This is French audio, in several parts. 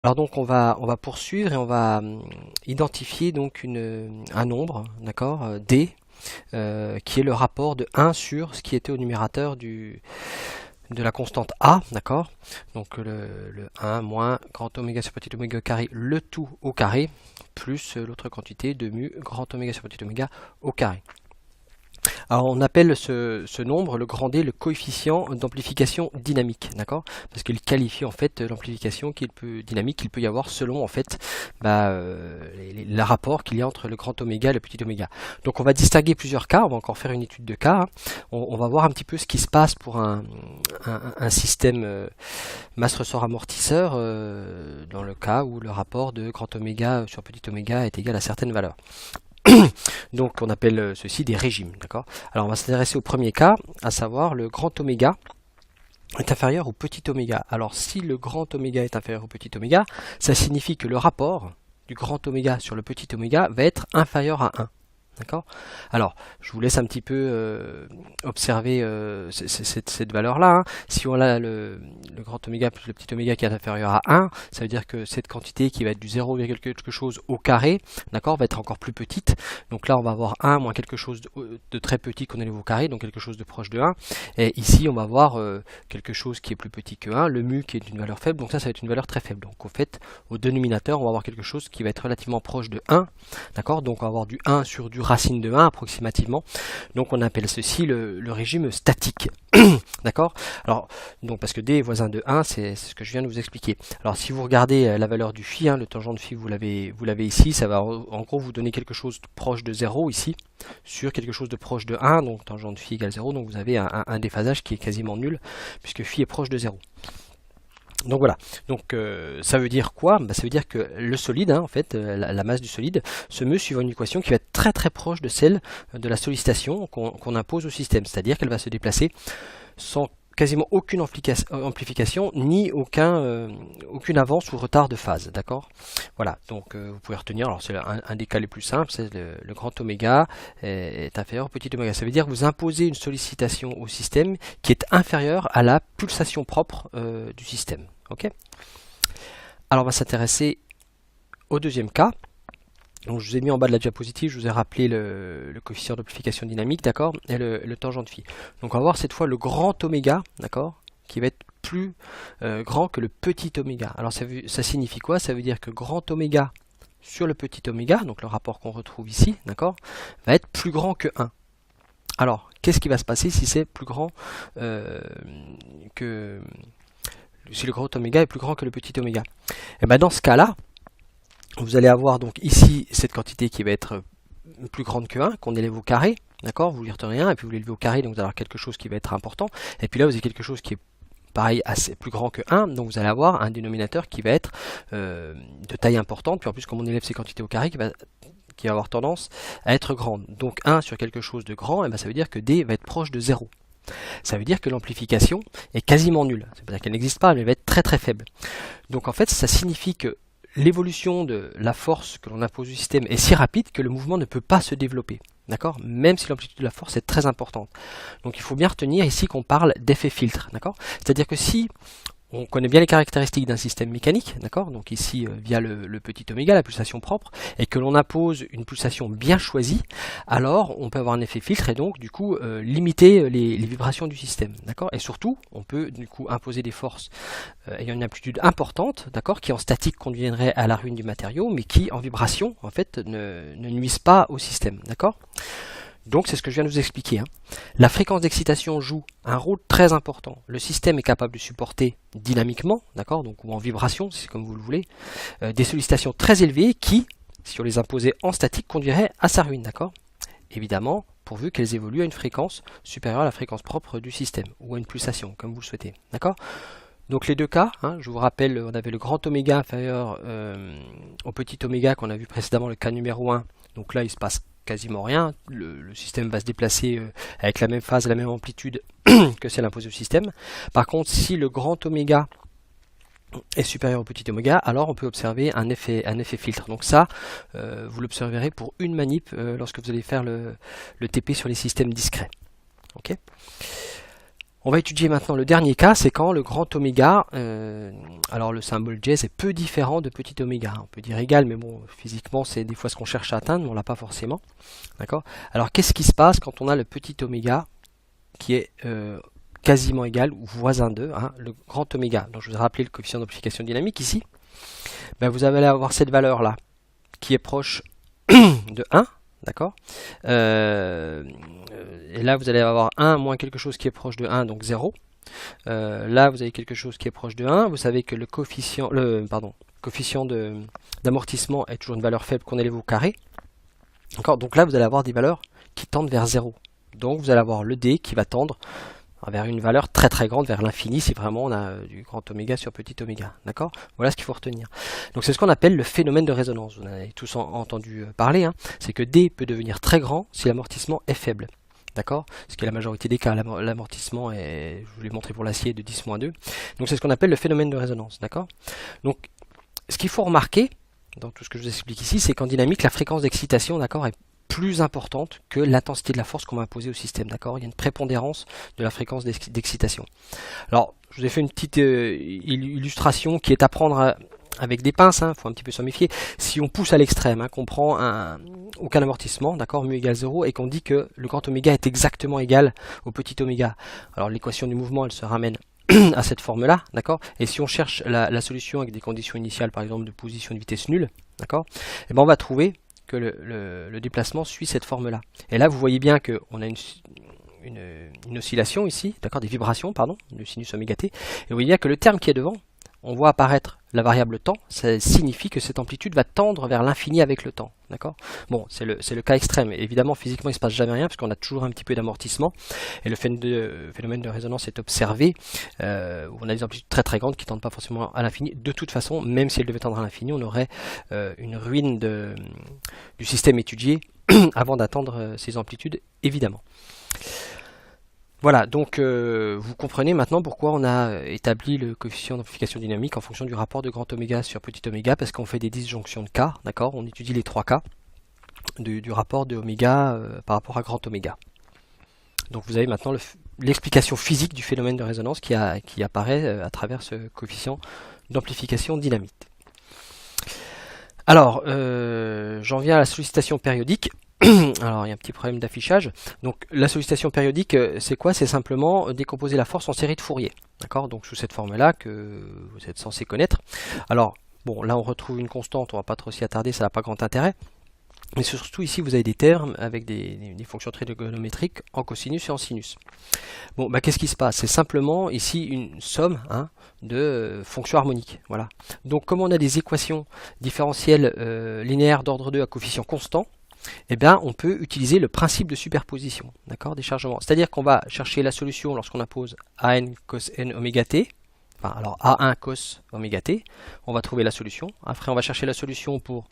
Alors donc on va poursuivre et on va identifier donc un nombre, d'accord, D, qui est le rapport de 1 sur ce qui était au numérateur de la constante A, d'accord. Donc le 1 moins grand oméga sur petit oméga au carré, le tout au carré, plus l'autre quantité de mu grand oméga sur petit oméga au carré. Alors on appelle ce nombre, le grand D, le coefficient d'amplification dynamique, d'accord? Parce qu'il qualifie en fait l'amplification dynamique qu'il peut y avoir selon en fait les rapports qu'il y a entre le grand oméga et le petit oméga. Donc on va distinguer plusieurs cas, on va encore faire une étude de cas, hein. On va voir un petit peu ce qui se passe pour un système masse ressort amortisseur dans le cas où le rapport de grand oméga sur petit oméga est égal à certaines valeurs. Donc on appelle ceci des régimes, d'accord? Alors on va s'intéresser au premier cas, à savoir le grand oméga est inférieur au petit oméga. Alors si le grand oméga est inférieur au petit oméga, ça signifie que le rapport du grand oméga sur le petit oméga va être inférieur à 1. D'accord? Alors, je vous laisse un petit peu observer cette valeur-là, hein. Si on a le grand oméga plus le petit oméga qui est inférieur à 1, ça veut dire que cette quantité qui va être du 0, quelque chose au carré, d'accord, va être encore plus petite. Donc là, on va avoir 1 moins quelque chose de très petit qu'on élève au carré, donc quelque chose de proche de 1. Et ici, on va avoir quelque chose qui est plus petit que 1, le mu qui est une valeur faible, donc ça va être une valeur très faible. Donc au fait, au dénominateur, on va avoir quelque chose qui va être relativement proche de 1, d'accord. Donc on va avoir du 1 sur du racine de 1 approximativement. Donc on appelle ceci le régime statique. D'accord. Alors, donc parce que D est voisin de 1, c'est ce que je viens de vous expliquer. Alors si vous regardez la valeur du phi, hein, le tangent de phi, vous l'avez ici, ça va en gros vous donner quelque chose de proche de 0 ici, sur quelque chose de proche de 1, donc tangent de phi égale 0, donc vous avez un déphasage qui est quasiment nul, puisque phi est proche de 0. Donc voilà, donc ça veut dire quoi? Ça veut dire que le solide, hein, en fait, la masse du solide se meut suivant une équation qui va être très très proche de celle de la sollicitation qu'on impose au système, c'est-à-dire qu'elle va se déplacer sans quasiment aucune amplification ni aucune avance ou retard de phase, d'accord? Voilà, donc vous pouvez retenir, alors c'est un des cas les plus simples, c'est le grand oméga est inférieur au petit oméga. Ça veut dire que vous imposez une sollicitation au système qui est inférieure à la pulsation propre du système, ok? Alors on va s'intéresser au deuxième cas. Donc, je vous ai mis en bas de la diapositive, je vous ai rappelé le coefficient d'amplification dynamique, d'accord, et le tangent de phi. Donc on va voir cette fois le grand oméga, d'accord, qui va être plus grand que le petit oméga. Alors ça signifie quoi? Ça veut dire que grand oméga sur le petit oméga, donc le rapport qu'on retrouve ici, d'accord, va être plus grand que 1. Alors, qu'est-ce qui va se passer si c'est plus grand si le grand oméga est plus grand que le petit oméga? Et bien dans ce cas-là, vous allez avoir donc ici cette quantité qui va être plus grande que 1, qu'on élève au carré, d'accord, vous lui retenez 1, et puis vous l'élevez au carré, donc vous allez avoir quelque chose qui va être important, et puis là vous avez quelque chose qui est pareil, assez plus grand que 1, donc vous allez avoir un dénominateur qui va être de taille importante, puis en plus comme on élève ces quantités au carré, qui va avoir tendance à être grande. Donc 1 sur quelque chose de grand, et bien ça veut dire que D va être proche de 0. Ça veut dire que l'amplification est quasiment nulle. Ça veut dire qu'elle n'existe pas, mais elle va être très très faible. Donc en fait, ça signifie que l'évolution de la force que l'on impose au système est si rapide que le mouvement ne peut pas se développer. D'accord? Même si l'amplitude de la force est très importante. Donc il faut bien retenir ici qu'on parle d'effet filtre. D'accord? C'est-à-dire que si on connaît bien les caractéristiques d'un système mécanique, d'accord, donc ici via le petit oméga, la pulsation propre, et que l'on impose une pulsation bien choisie, alors on peut avoir un effet filtre et donc du coup limiter les vibrations du système, d'accord, et surtout on peut du coup imposer des forces ayant une amplitude importante, d'accord, qui en statique conduiraient à la ruine du matériau, mais qui en vibration en fait ne nuisent pas au système, d'accord. Donc c'est ce que je viens de vous expliquer, hein. La fréquence d'excitation joue un rôle très important. Le système est capable de supporter dynamiquement, d'accord, donc ou en vibration, c'est comme vous le voulez, des sollicitations très élevées qui, si on les imposait en statique, conduiraient à sa ruine, d'accord. Évidemment, pourvu qu'elles évoluent à une fréquence supérieure à la fréquence propre du système, ou à une pulsation, comme vous le souhaitez, d'accord. Donc les deux cas, hein, je vous rappelle, on avait le grand oméga inférieur au petit oméga qu'on a vu précédemment, le cas numéro 1. Donc là, il se passe quasiment rien. Le système va se déplacer avec la même phase, la même amplitude que celle imposée au système. Par contre, si le grand oméga est supérieur au petit oméga, alors on peut observer un effet filtre. Donc ça, vous l'observerez pour une manip lorsque vous allez faire le TP sur les systèmes discrets. Ok. On va étudier maintenant le dernier cas, c'est quand le grand oméga, alors le symbole dièse est peu différent de petit oméga. On peut dire égal, mais bon, physiquement c'est des fois ce qu'on cherche à atteindre, mais on l'a pas forcément. D'accord. Alors qu'est-ce qui se passe quand on a le petit oméga qui est quasiment égal ou voisin de le grand oméga? Donc je vous ai rappelé le coefficient d'amplification dynamique ici. Ben, vous allez avoir cette valeur là qui est proche de 1. D'accord. Et là, vous allez avoir 1 moins quelque chose qui est proche de 1, donc 0. Là, vous avez quelque chose qui est proche de 1. Vous savez que le coefficient, coefficient d'amortissement est toujours une valeur faible qu'on élève au carré. Donc là, vous allez avoir des valeurs qui tendent vers 0. Donc vous allez avoir le D qui va tendre vers une valeur très très grande, vers l'infini, si vraiment on a du grand oméga sur petit oméga. D'accord. Voilà ce qu'il faut retenir. Donc c'est ce qu'on appelle le phénomène de résonance. Vous en avez tous entendu parler. C'est que D peut devenir très grand si l'amortissement est faible. D'accord. Ce qui est la majorité des cas. L'amortissement est, je vous l'ai montré pour l'acier, de 10-2. Donc c'est ce qu'on appelle le phénomène de résonance. D'accord. Donc ce qu'il faut remarquer dans tout ce que je vous explique ici, c'est qu'en dynamique, la fréquence d'excitation, d'accord, est plus importante que l'intensité de la force qu'on va imposer au système. D'accord. Il y a une prépondérance de la fréquence d'excitation. Alors, je vous ai fait une petite illustration qui est à prendre avec des pinces, faut un petit peu s'en méfier. Si on pousse à l'extrême, qu'on prend aucun amortissement, d'accord, mu égale 0, et qu'on dit que le grand oméga est exactement égal au petit oméga. Alors l'équation du mouvement, elle se ramène à cette forme-là, d'accord. Et si on cherche la solution avec des conditions initiales, par exemple de position de vitesse nulle, d'accord, et ben on va trouver que le déplacement suit cette forme-là. Et là, vous voyez bien qu'on a une oscillation ici, d'accord, des vibrations, pardon, de sinus oméga t. Et vous voyez bien que le terme qui est devant, on voit apparaître la variable temps, ça signifie que cette amplitude va tendre vers l'infini avec le temps. D'accord. Bon, c'est le cas extrême. Évidemment, physiquement, il ne se passe jamais rien, parce qu'on a toujours un petit peu d'amortissement. Et le phénomène de résonance est observé, où on a des amplitudes très très grandes qui ne tendent pas forcément à l'infini. De toute façon, même si elles devaient tendre à l'infini, on aurait une ruine du système étudié avant d'atteindre ces amplitudes, évidemment. Voilà, donc vous comprenez maintenant pourquoi on a établi le coefficient d'amplification dynamique en fonction du rapport de grand oméga sur petit oméga, parce qu'on fait des disjonctions de cas, d'accord. On étudie les 3 cas du rapport de oméga par rapport à grand oméga. Donc vous avez maintenant l'explication physique du phénomène de résonance qui apparaît à travers ce coefficient d'amplification dynamique. Alors, j'en viens à la sollicitation périodique. Alors, il y a un petit problème d'affichage. Donc, la sollicitation périodique, c'est quoi? C'est simplement décomposer la force en série de Fourier. D'accord? Donc, sous cette forme-là que vous êtes censé connaître. Alors, bon, là, on retrouve une constante. On va pas trop s'y attarder, ça n'a pas grand intérêt. Mais surtout, ici, vous avez des termes avec des fonctions trigonométriques en cosinus et en sinus. Bon, bah, qu'est-ce qui se passe? C'est simplement, ici, une somme de fonctions harmoniques. Voilà. Donc, comme on a des équations différentielles linéaires d'ordre 2 à coefficient constant, eh bien, on peut utiliser le principe de superposition, d'accord, des chargements. C'est-à-dire qu'on va chercher la solution lorsqu'on impose an cos n oméga t, enfin, alors a1 cos oméga t, on va trouver la solution. Après, on va chercher la solution pour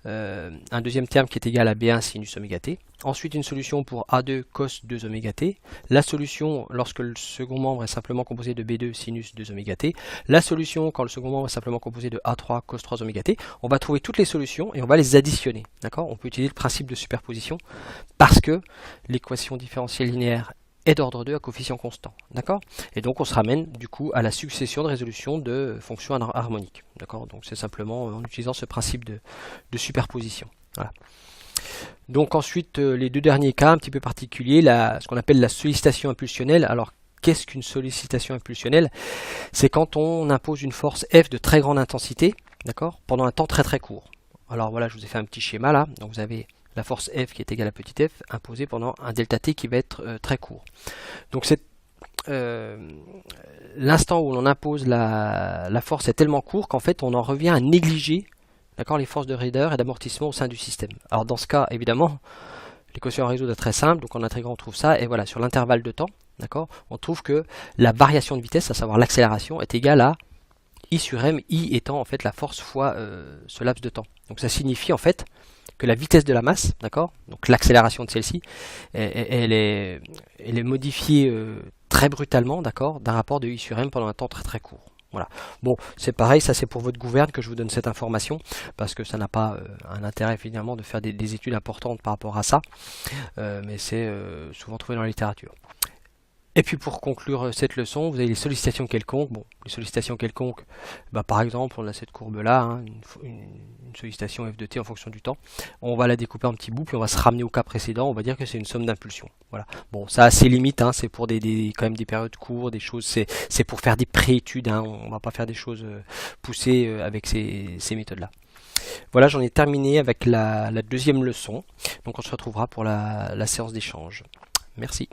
un deuxième terme qui est égal à b1 sinus oméga t. Ensuite, une solution pour a2 cos 2 oméga t. La solution lorsque le second membre est simplement composé de b2 sinus 2 oméga t. La solution quand le second membre est simplement composé de a3 cos 3 oméga t. On va trouver toutes les solutions et on va les additionner. D'accord. On peut utiliser le principe de superposition parce que l'équation différentielle linéaire est d'ordre 2 à coefficient constant. D'accord. Et donc on se ramène du coup à la succession de résolution de fonctions harmoniques. D'accord. Donc c'est simplement en utilisant ce principe de superposition. Voilà. Donc ensuite, les deux derniers cas un petit peu particuliers, ce qu'on appelle la sollicitation impulsionnelle. Alors, qu'est-ce qu'une sollicitation impulsionnelle? C'est quand on impose une force F de très grande intensité, d'accord, pendant un temps très très court. Alors voilà, je vous ai fait un petit schéma là. Donc vous avez la force F qui est égale à petit f imposée pendant un delta t qui va être très court. Donc c'est l'instant où l'on impose la force est tellement court qu'en fait on en revient à négliger, d'accord, les forces de raideur et d'amortissement au sein du système. Alors dans ce cas, évidemment, l'équation à résoudre est très simple, donc en intégrant on trouve ça, et voilà, sur l'intervalle de temps, d'accord, on trouve que la variation de vitesse, à savoir l'accélération, est égale à I sur M, I étant en fait la force fois ce laps de temps. Donc ça signifie en fait que la vitesse de la masse, d'accord, donc l'accélération de celle-ci, elle est modifiée très brutalement, d'accord, d'un rapport de I sur M pendant un temps très très court. Voilà. Bon, c'est pareil, ça c'est pour votre gouverne que je vous donne cette information, parce que ça n'a pas un intérêt finalement de faire des études importantes par rapport à ça, mais c'est souvent trouvé dans la littérature. Et puis pour conclure cette leçon, vous avez les sollicitations quelconques. Bon, les sollicitations quelconques, bah, par exemple, on a cette courbe-là, hein, une sollicitation f de t en fonction du temps. On va la découper en petits bouts, puis on va se ramener au cas précédent. On va dire que c'est une somme d'impulsions. Voilà. Bon, ça a ses limites, hein, c'est pour quand même des périodes courtes, des choses, c'est pour faire des pré-études. Hein, on va pas faire des choses poussées avec ces méthodes-là. Voilà, j'en ai terminé avec la deuxième leçon. Donc on se retrouvera pour la séance d'échange. Merci.